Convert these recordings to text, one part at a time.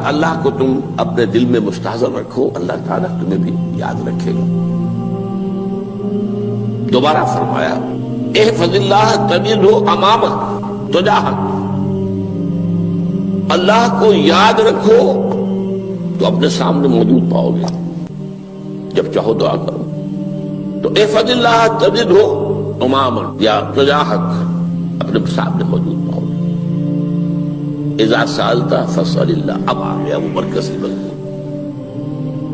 اللہ کو تم اپنے دل میں مستحضر رکھو، اللہ تعالیٰ تمہیں بھی یاد رکھے گا۔ دوبارہ فرمایا احفظ اللہ تجدہ امامک تجاہک، اللہ کو یاد رکھو تو اپنے سامنے موجود پاؤ گے، جب چاہو دعا کرو تو احفظ اللہ تجدہ امامک یا تجاہک، اپنے سامنے موجود پاؤ گے۔ اذا سالت فاسأل اللہ، اب آ گیا وہ مرکزی بل،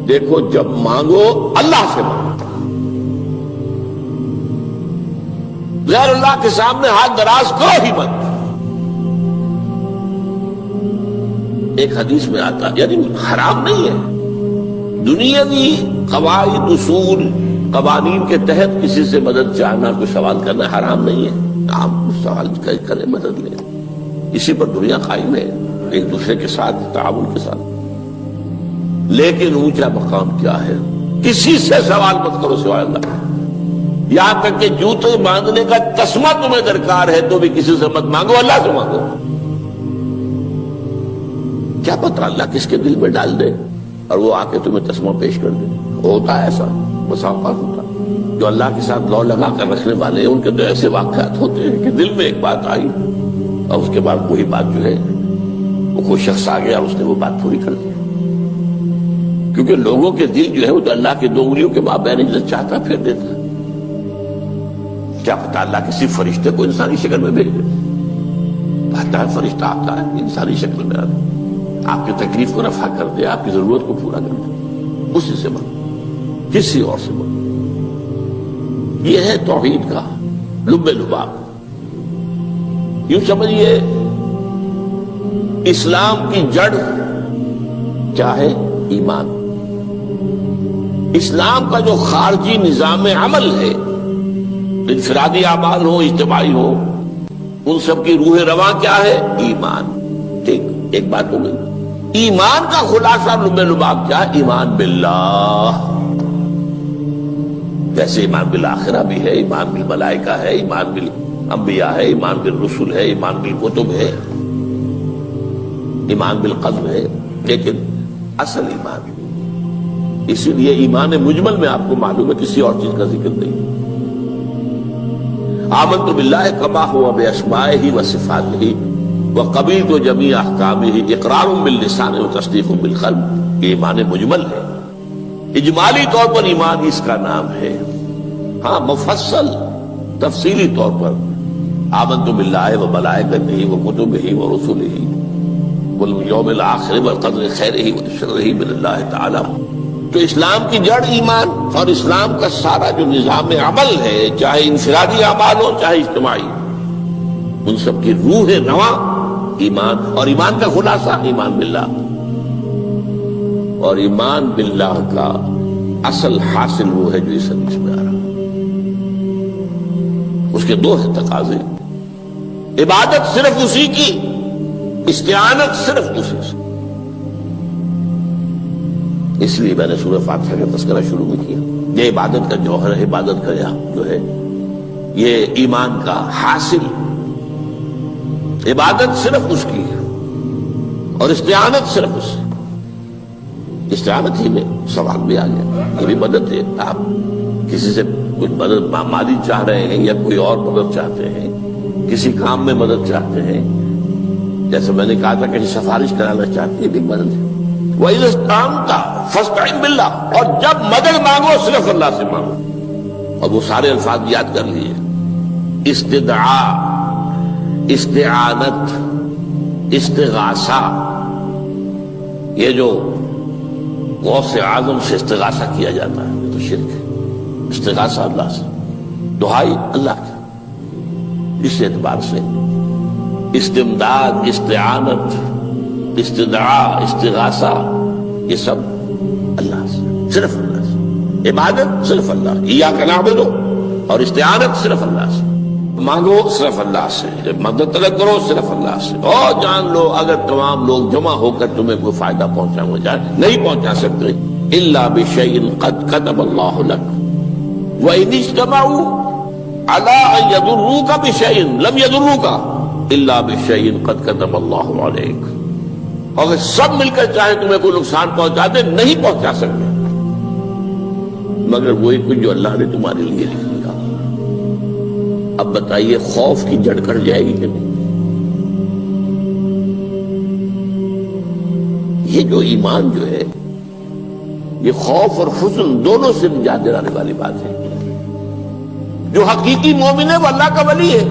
دیکھو جب مانگو اللہ سے مانگو، غیر اللہ کے سامنے ہاتھ دراز کرو ہی مت۔ ایک حدیث میں آتا یعنی حرام نہیں ہے، دنیاوی قواعد اصول قوانین کے تحت کسی سے مدد چاہنا، کوئی سوال کرنا حرام نہیں ہے، آپ سوال کریں، مدد لیں، اسی پر دنیا قائم ہے، ایک دوسرے کے ساتھ تعاون کے ساتھ۔ لیکن اونچا مقام کیا ہے؟ کسی سے سوال مت کرو سوائے اللہ، یہاں تک کہ جوتے باندھنے کا تسمہ تمہیں درکار ہے تو بھی کسی سے مت مانگو، اللہ سے مانگو۔ کیا پتہ اللہ کس کے دل میں ڈال دے اور وہ آ کے تمہیں تسمہ پیش کر دے۔ ہوتا ہے ایسا، مسافات ہوتا ہے، جو اللہ کے ساتھ لو لگا کر رکھنے والے ہیں ان کے تو ایسے واقعات ہوتے ہیں کہ دل میں ایک بات آئی اور اس کے بعد وہی بات جو ہے وہ کوئی شخص آ گیا اور اس نے وہ بات پوری کر دی، کیونکہ لوگوں کے دل جو ہے وہ تو اللہ کے دو انگلیوں کے مابین جو چاہتا پھیر دیتا ہے۔ کیا پتہ اللہ کسی فرشتے کو انسانی شکل میں بھیج دے، آتا ہے فرشتہ، آتا ہے انسانی شکل میں، آتا ہے آپ کی تکلیف کو رفع کر دے، آپ کی ضرورت کو پورا کر دے، اسی سے بن، کسی اور سے بن۔ یہ ہے توحید کا لب لباب۔ یوں سمجھیے اسلام کی جڑ کیا ہے؟ ایمان۔ اسلام کا جو خارجی نظام عمل ہے، انفرادی اعمال ہو، اجتماعی ہو، ان سب کی روح رواں کیا ہے؟ ایمان۔ ٹھیک، ایک بات ہو گئی۔ ایمان کا خلاصہ لب لباب کیا ہے؟ ایمان باللہ۔ جیسے ایمان بالآخرہ بھی ہے، ایمان بالملائکہ ہے، ایمان بالانبیاء ہے، ایمان بالرسل ہے، ایمان بالکتب ہے، ایمان بالقلب ہے، لیکن اصل ایمان، اسی لیے ایمان مجمل میں آپ کو معلوم ہے کسی اور چیز کا ذکر نہیں۔ آمنت باللہ کما ہوا باسمائہ وصفاتہ وقبلت جمیع احکامہ اقرار باللسان وتصدیق بالقلب، یہ ایمان مجمل ہے۔ اجمالی طور پر ایمان اس کا نام ہے، ہاں مفصل تفصیلی طور پر آمنت باللہ وملائکتہ وکتبہ ورسلہ والیوم الآخر والقدر خیرہ وشرہ من اللہ تعالی۔ تو اسلام کی جڑ ایمان، اور اسلام کا سارا جو نظام عمل ہے، چاہے انفرادی اعمال ہو چاہے اجتماعی، ان سب کی روح رواں ایمان، اور ایمان کا خلاصہ ایمان باللہ۔ اور ایمان باللہ کا اصل حاصل وہ ہے جو اس حدیث میں آ رہا، اس کے دو ہیں تقاضے، عبادت صرف اسی کی، استعانت صرف اسی سے۔ اس لیے میں نے سورہ فاتحہ کا تذکرہ شروع میں کیا، یہ عبادت کا جوہر ہے، عبادت کا جو ہے یہ ایمان کا حاصل، عبادت صرف اس کی اور استعانت صرف اس سے۔ استعانت ہی میں سوال بھی آ گیا، یہ بھی مدد ہے، آپ کسی سے کچھ مدد مالی چاہ رہے ہیں یا کوئی اور مدد چاہتے ہیں، کسی کام میں مدد چاہتے ہیں، جیسے میں نے کہا تھا کہ سفارش کرانا چاہتے ہیں، یہ بھی مدد ہے۔ وَإِذَا اسْتَعَنْتَ فَاسْتَعِنْ بِاللَّهِ، اور جب مدد مانگو صرف اللہ سے مانگو۔ اور وہ سارے الفاظ یاد کر لیے، استدعاء، استعانت، استغاثہ، یہ جو غوث اعظم سے استغاثہ کیا جاتا ہے یہ تو شرک ہے۔ استغاثہ اللہ سے، دعائی اللہ کی، اس اعتبار سے استمداد، استعانت، استدعاء، استغاثہ، یہ سب اللہ سے، صرف اللہ سے۔ عبادت صرف اللہ، ایاک نعبد، اور استعانت صرف اللہ سے، مانگو صرف اللہ سے، جب مدد طلب کرو صرف اللہ سے۔ اور جان لو اگر تمام لوگ جمع ہو کر تمہیں کوئی فائدہ پہنچانا جائے نہیں پہنچا سکتے، الا بشیء قد کتب اللہ لک وان اجتمعوا علی ان یضروک بشیء لم یضروک الا بشیء قد کتب اللہ علیک۔ اور اگر سب مل کر چاہے تمہیں کوئی نقصان پہنچا دے نہیں پہنچا سکتے، مگر وہی کچھ جو اللہ نے تمہارے لیے لکھ دیا۔ اب بتائیے خوف کی جڑ کٹ جائے گی کہ نہیں؟ یہ جو ایمان جو ہے یہ خوف اور حزن دونوں سے نجات دلانے والی بات ہے۔ جو حقیقی مومن ہے وہ اللہ کا ولی ہے،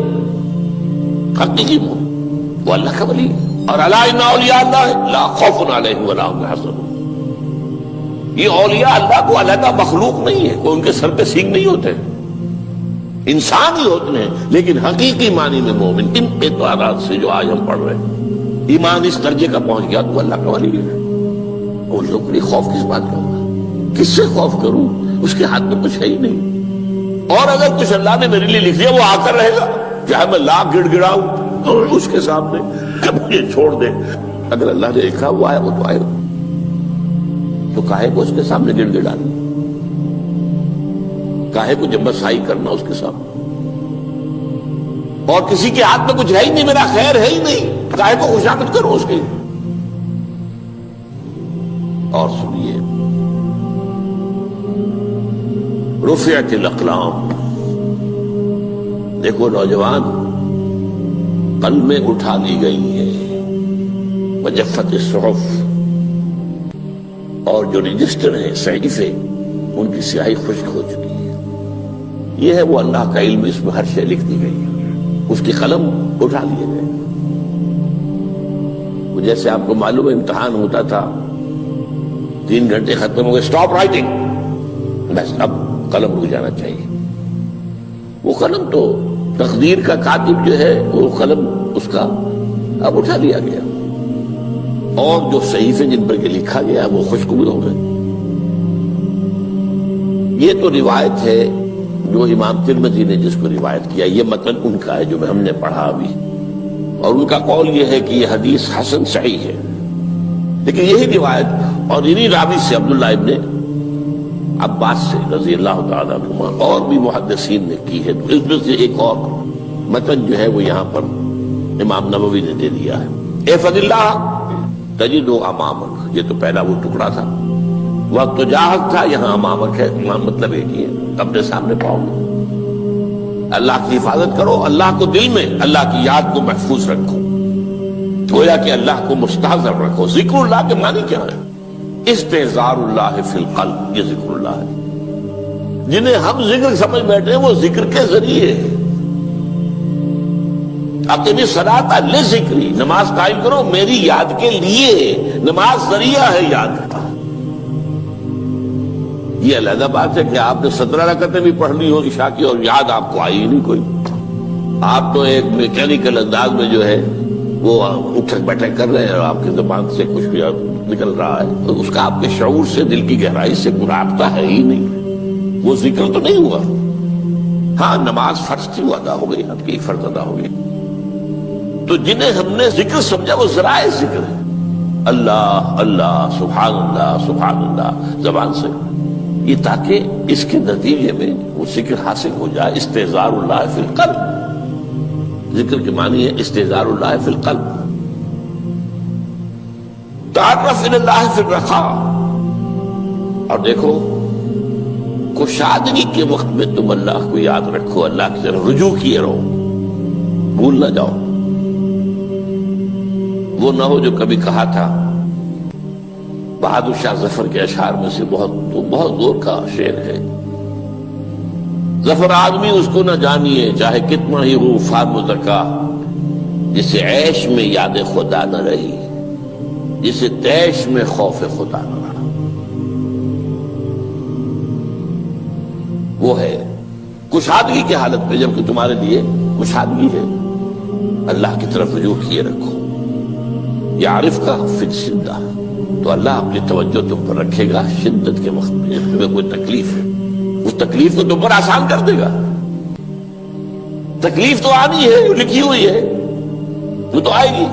حقیقی مومن وہ اللہ کا ولی ہے۔ اور الا ان اولیاء اللہ لا خوف علیہم ولا هم يحزنون، یہ اولیاء اللہ کو علیحدہ مخلوق نہیں ہے، کوئی ان کے سر پہ سینگ نہیں ہوتے، انسان ہی ہوتے ہیں، لیکن حقیقی معنی میں مومن ان اعتبارات سے جو آج ہم پڑھ رہے ہیں، ایمان اس درجے کا پہنچ گیا تو وہ اللہ کا ولی ہے۔ ان لوگوں کے لیے خوف کس بات کا ہوگا؟ کس سے خوف کروں؟ اس کے ہاتھ میں کچھ ہے ہی نہیں، اور اگر کچھ اللہ نے میرے لیے لکھ دیا وہ آ کر رہے گا، چاہے میں لاکھ گڑ گڑاؤں اور اس کے سامنے مجھے چھوڑ دے، اگر اللہ نے لکھا وہ آیا وہ تو آئے گا، تو کاہے کو اس کے سامنے گڑ گڑانا، کاہے کو جبرسائی کرنا اس کے سامنے؟ اور کسی کے ہاتھ میں کچھ ہے ہی نہیں، میرا خیر ہے ہی نہیں، کاہے کو خوشامد کروں اس کی؟ اور سنیے، رفعت الاقلام، دیکھو نوجوان، قلمیں اٹھا لی گئی ہیں، وجفت الصحف، اور جو رجسٹر ہیں صحیفے ان کی سیاہی خشک ہو چکی ہے۔ یہ ہے وہ اللہ کا علم، اس میں ہر شے لکھ دی گئی ہے، اس کی قلم اٹھا لیے گئے۔ جیسے آپ کو معلوم ہے امتحان ہوتا تھا، 3 گھنٹے ختم ہو گئے، اسٹاپ رائٹنگ، بس اب قلم رک جانا چاہیے۔ وہ قلم تو تقدیر کا کاتب جو ہے وہ قلم اس کا اب اٹھا لیا گیا، اور جو صحیفے جن پر کے لکھا گیا وہ خشک ہو گئے۔ یہ تو روایت ہے جو امام ترمذی نے جس کو روایت کیا، یہ متن ان کا ہے جو ہم نے پڑھا ابھی، اور ان کا قول یہ ہے کہ یہ حدیث حسن صحیح ہے، لیکن یہی روایت اور انہی راوی سے عبداللہ ابن عباس سے رضی اللہ تعالیٰ عنہما اور بھی محدثین نے کی ہے، تو اس میں سے ایک اور متن جو ہے وہ یہاں پر امام نووی نے دے دیا ہے۔ احفظ اللہ تجدہ امامک، یہ تو پہلا وہ ٹکڑا تھا، وقت تو جاہک تھا، یہاں امامک ہے، امام مطلب ایک ہی ہے، اپنے سامنے پاؤ گے۔ اللہ کی حفاظت کرو، اللہ کو دل میں، اللہ کی یاد کو محفوظ رکھو، گویا کہ اللہ کو مستحضر رکھو۔ ذکر اللہ کے معنی کیا ہے؟ استحضار اللہ فی القلب، یہ ذکر اللہ ہے۔ جنہیں ہم ذکر سمجھ بیٹھے ہیں وہ ذکر کے ذریعے ہے۔ اقیم الصلاۃ لذکری، نماز قائم کرو میری یاد کے لیے، نماز ذریعہ ہے یاد کا۔ یہ علیحدہ بات ہے کہ آپ نے 17 رکعتیں بھی پڑھ لی ہو عشاء کی اور یاد آپ کو آئی ہی نہیں کوئی، آپ تو ایک میکینیکل انداز میں جو ہے وہ اٹھک بیٹھک کر رہے ہیں اور آپ کی زبان سے کچھ بھی نکل رہا ہے، تو اس کا آپ کے شعور سے، دل کی گہرائی سے کوئی رابطہ ہے ہی نہیں، وہ ذکر تو نہیں ہوا۔ ہاں نماز فرض تھی وہ ادا ہو گئی، آپ کی فرض ادا ہو گئی۔ تو جنہیں ہم نے ذکر سمجھا وہ ذرائع ذکر ہے، اللہ اللہ سبحان اللہ زبان سے، یہ تاکہ اس کے نتیجے میں وہ ذکر حاصل ہو جائے۔ استحضار اللہ فی القلب، ذکر کے معنی ہے استحضار اللہ فی القلب۔ تعرف الی اللہ فی الرخاء، اور دیکھو کشادگی کے وقت میں تم اللہ کو یاد رکھو، اللہ کی طرف رجوع کیے رہو، بھول نہ جاؤ۔ وہ نہ ہو جو کبھی کہا تھا، بہادر شاہ ظفر کے اشعار میں سے بہت زور کا شعر ہے، ظفر آدمی اس کو نہ جانیے چاہے کتنا ہی ہو فام و زکا، جسے عیش میں یاد خدا نہ رہی، جسے تیش میں خوف خدا نہ رہا۔ وہ ہے کشادگی کی حالت میں، جبکہ تمہارے لیے کشادگی ہے، اللہ کی طرف رجوع کیے رکھو۔ یعرف کا فی الشدہ، تو اللہ اپنی توجہ تم پر رکھے گا شدت کے وقت میں، جب تمہیں کوئی تکلیف ہے اس تکلیف کو تم پر آسان کر دے گا۔ تکلیف تو آنی ہے، جو لکھی ہوئی ہے وہ تو آئے گی،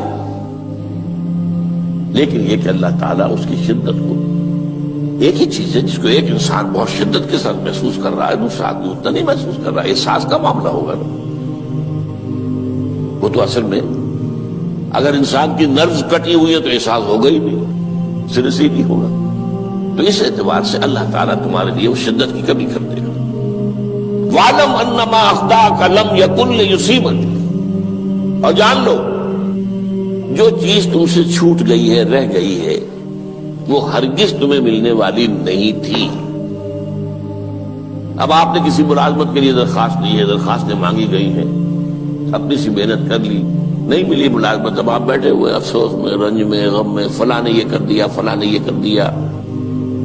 لیکن یہ کہ اللہ تعالیٰ اس کی شدت کو، ایک ہی چیز ہے جس کو ایک انسان بہت شدت کے ساتھ محسوس کر رہا ہے، دوسرا آدمی اتنا نہیں محسوس کر رہا ہے، احساس کا معاملہ ہوگا نا۔ وہ تو اصل میں اگر انسان کی نرز کٹی ہوئی ہے تو احساس ہوگا ہی نہیں، سر سے نہیں ہوگا. تو اس اعتبار سے اللہ تعالیٰ تمہارے لیے وہ شدت کی کمی کر دے گا. وَاعْلَمْ أَنَّ مَا أَخْطَأَكَ لَمْ يَكُنْ لِيُصِيبَكَ، اور جان لو جو چیز تم سے چھوٹ گئی ہے، رہ گئی ہے، وہ ہرگز تمہیں ملنے والی نہیں تھی. اب آپ نے کسی ملازمت کے لیے درخواست دی ہے، درخواستیں مانگی گئی ہیں، اپنی سی محنت کر لی، نہیں ملی ملازمت. اب آپ بیٹھے ہوئے افسوس میں، رنج میں، غم میں، فلاں نے یہ کر دیا، فلاں نے یہ کر دیا،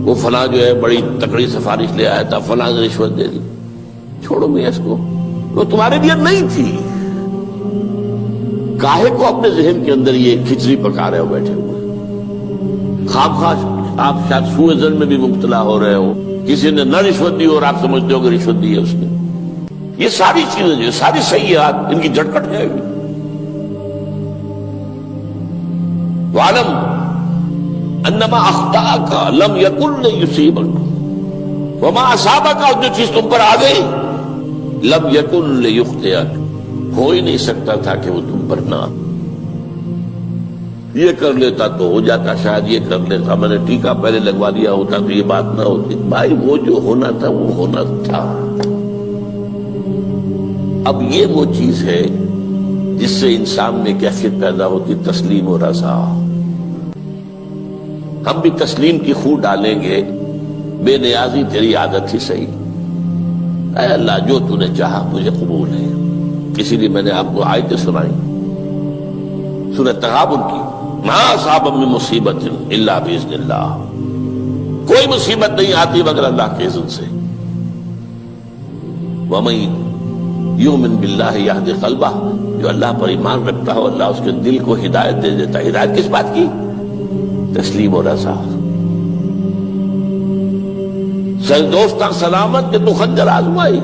وہ فلاں جو ہے بڑی تکڑی سفارش لے آیا تھا، فلاں نے رشوت دے دی. چھوڑو میں اس کو، وہ تمہارے لیے نہیں تھی. کاہے کو اپنے ذہن کے اندر یہ کھچڑی پکا رہے ہو بیٹھے ہوئے؟ خواہ آپ شاید سوء ظن میں بھی مبتلا ہو رہے ہو، کسی نے نہ رشوت دی اور آپ سمجھتے ہو کہ رشوت دی ہے اس نے. یہ ساری چیزیں جو ساری سیئات ان کی جڑ کٹ جائے گی. وَاعْلَمْ أَنَّ مَا أَخْطَأَكَ لَمْ يَكُنْ لِيُصِيبَكَ وَمَا أَصَابَكَ، اور جو چیز تم پر آ گئی، لَمْ يَكُنْ لِيُخْطِئَكَ، ہو ہی نہیں سکتا تھا کہ وہ تم پر نہ. یہ کر لیتا تو ہو جاتا، شاید یہ کر لیتا، میں نے ٹیکا پہلے لگوا دیا ہوتا تو یہ بات نہ ہوتی. بھائی وہ جو ہونا تھا وہ ہونا تھا. اب یہ وہ چیز ہے جس سے انسان میں کیفیت پیدا ہوتی، تسلیم و رضا. ہم بھی تسلیم کی خو ڈالیں گے. بے نیازی تیری عادت ہی صحیح، اے اللہ جو تو نے چاہا مجھے قبول ہے. اسی لیے میں نے آپ کو آیتیں سنائی سورہ تغابن کی، ما اصاب من مصیبت الا باذن اللہ، کوئی مصیبت نہیں آتی مگر اللہ کے اذن سے. وَمَن یؤمن باللہ یہد قلبہ، جو اللہ پر ایمان رکھتا ہو اللہ اس کے دل کو ہدایت دے دیتا ہے. ہدایت کس بات کی؟ تسلیم و رضا. سر دوستاں سلامت کے تو خنجر آزمائی،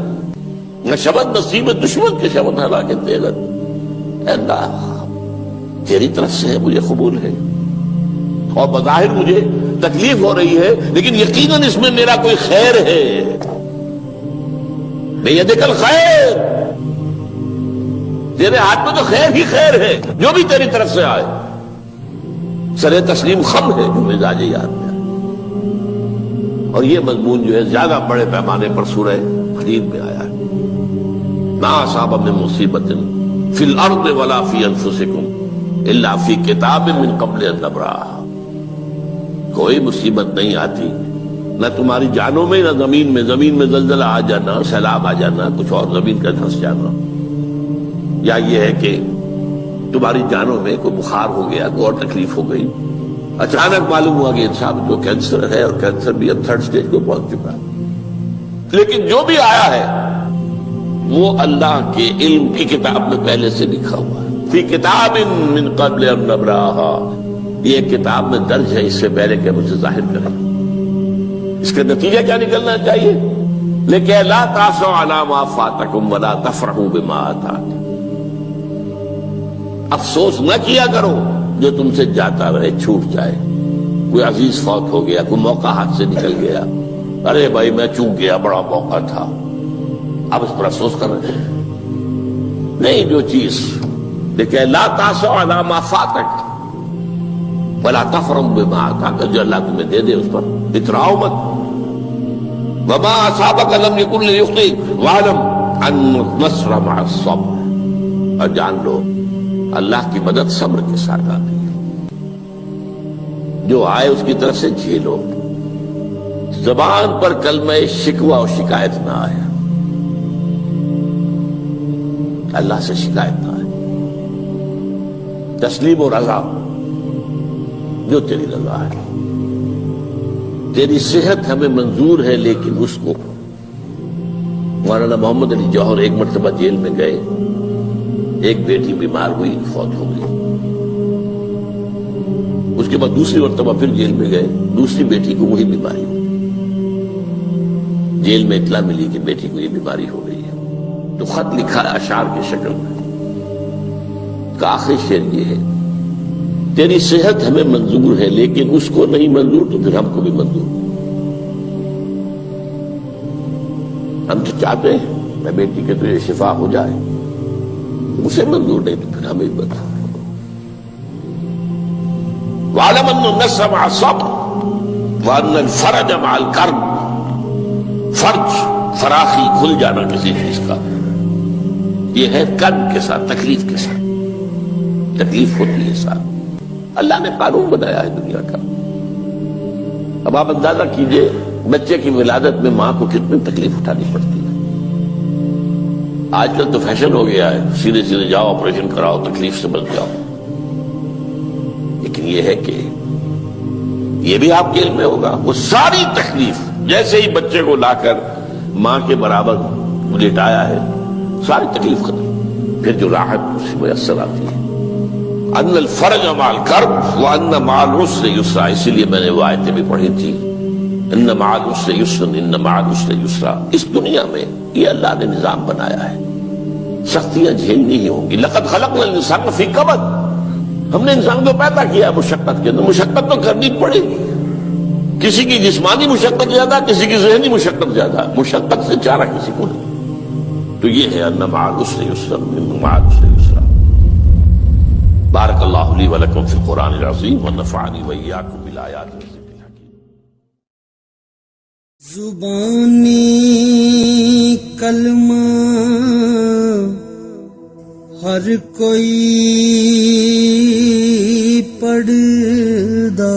نہ شبد نصیب دشمن کے شبد ہلا کے تیغت. اے اللہ تیری طرف سے ہے، مجھے قبول ہے، اور بظاہر مجھے تکلیف ہو رہی ہے لیکن یقیناً اس میں میرا کوئی خیر ہے. بیدک الخیر، تیرے ہاتھ میں تو خیر ہی خیر ہے، جو بھی تیری طرف سے آئے. سر تسلیم خم ہے جو مزاج یاد میں. اور یہ مضمون جو ہے زیادہ بڑے پیمانے پر سورہ حدید میں آیا ہے. ما اصاب من مصیبت فی الارض ولا فی انفسکم الا فی کتاب من قبل ان نبرأہا، کوئی مصیبت نہیں آتی نہ تمہاری جانوں میں نہ زمین میں. زمین میں زلزلہ آ جانا، سیلاب آ جانا، کچھ اور زمین کا دھنس جانا، یا یہ ہے کہ تمہاری جانوں میں کوئی بخار ہو گیا، کوئی اور تکلیف ہو گئی، اچانک معلوم ہوا کہ انسان کو کینسر ہے اور کینسر بھی اب 3rd سٹیج کو پہنچ چکا ہے. لیکن جو بھی آیا ہے وہ اللہ کے علم کی کتاب میں پہلے سے لکھا ہوا ہے. فی کتاب من قبل ان نبرأہا، یہ کتاب میں درج ہے اس سے پہلے کہ ہم اسے ظاہر کریں. اس کا نتیجہ کیا نکلنا چاہیے؟ لیکن لا تأسوا علی ما فاتکم ولا تفرحوا بما آتاکم، افسوس نہ کیا کرو جو تم سے جاتا رہے، چھوٹ جائے. کوئی عزیز فوت ہو گیا، کوئی موقع ہاتھ سے نکل گیا، ارے بھائی میں چوک گیا، بڑا موقع تھا، اب اس پر افسوس کر رہے ہیں. نہیں، جو چیز لیکن لا تأسوا علی ما فاتک ولا تفرحوا بما آتاک، جو اللہ تمہیں دے دے اس پر اتراؤ مت. وما اصابک لم یکن لیخطئک واعلم ان النصر مع الصبر، اور جان لو اللہ کی مدد صبر کے ساتھ آتی ہے. جو آئے اس کی طرف سے جھیلو. زبان پر کلمہ شکوہ اور شکایت نہ آئے، اللہ سے شکایت نہ آئے. تسلیم و رضا، جو تیری رضا ہے. تیری صحت ہمیں منظور ہے لیکن اس کو. مولانا محمد علی جوہر ایک مرتبہ جیل میں گئے، ایک بیٹی بیمار ہوئی، فوت ہو گئی. اس کے بعد دوسری مرتبہ پھر جیل میں گئے، دوسری بیٹی کو وہی بیماری ہوئی. جیل میں اطلاع ملی کہ بیٹی کو یہ بیماری ہو گئی ہے، تو خط لکھا اشعار کی شکل میں. کا آخری شعر یہ ہے، تیری صحت ہمیں منظور ہے لیکن اس کو نہیں منظور تو پھر ہم کو بھی منظور. ہم تو چاہتے ہیں میں بیٹی کے تجھے شفا ہو جائے، اسے منظور نہیں تو پھر ہمیں بتا. وَاعْلَمْ أَنَّ النَّصْرَ مَعَ الصَّبْرِ وَأَنَّ الْفَرَجَ مَعَ الْكَرْبِ. فرج، فراخی، کھل جانا کسی چیز کا، یہ ہے کرب کے ساتھ، تکلیف کے ساتھ. تکلیف ہوتی ہے ساتھ. اللہ نے قانون بنایا ہے دنیا کا. اب آپ اندازہ کیجئے بچے کی ولادت میں ماں کو کتنی تکلیف اٹھانی پڑتی ہے. آج کل تو فیشن ہو گیا ہے، سیدھے سیدھے جاؤ، آپریشن کراؤ، تکلیف سے بچ جاؤ. لیکن یہ ہے کہ یہ بھی آپ کے علم میں ہوگا، وہ ساری تکلیف جیسے ہی بچے کو لا کر ماں کے برابر لٹایا ہے، ساری تکلیف ختم. پھر جو راحت اسے میسر آتی ہے. ان الفرج مع الکرب وان مع العسر یسرا. اسی لیے میں نے وہ آیتیں بھی پڑھی تھی، ان مع العسر یسرا، ان مع العسر یسرا. اس دنیا میں یہ اللہ نے نظام بنایا ہے، سختیاں جھیلنی ہی ہوں گی. لقد خلقنا الانسان فی کبد. ہم نے انسان کو پیدا کیا مشقت کے اندر، مشقت تو کرنی پڑے گی. کسی کی جسمانی مشقت زیادہ، کسی کی ذہنی مشقت زیادہ، مشقت سے چارہ کسی کو نہیں. تو یہ ہے ان مع العسر یسرا ان مع العسر یسرا. بارک اللہ لی ولکم فی القرآن العظیم ونفعنی وإیاکم بالآیات والذکر الحکیم. زبانی کلمہ ہر کوئی پڑھدا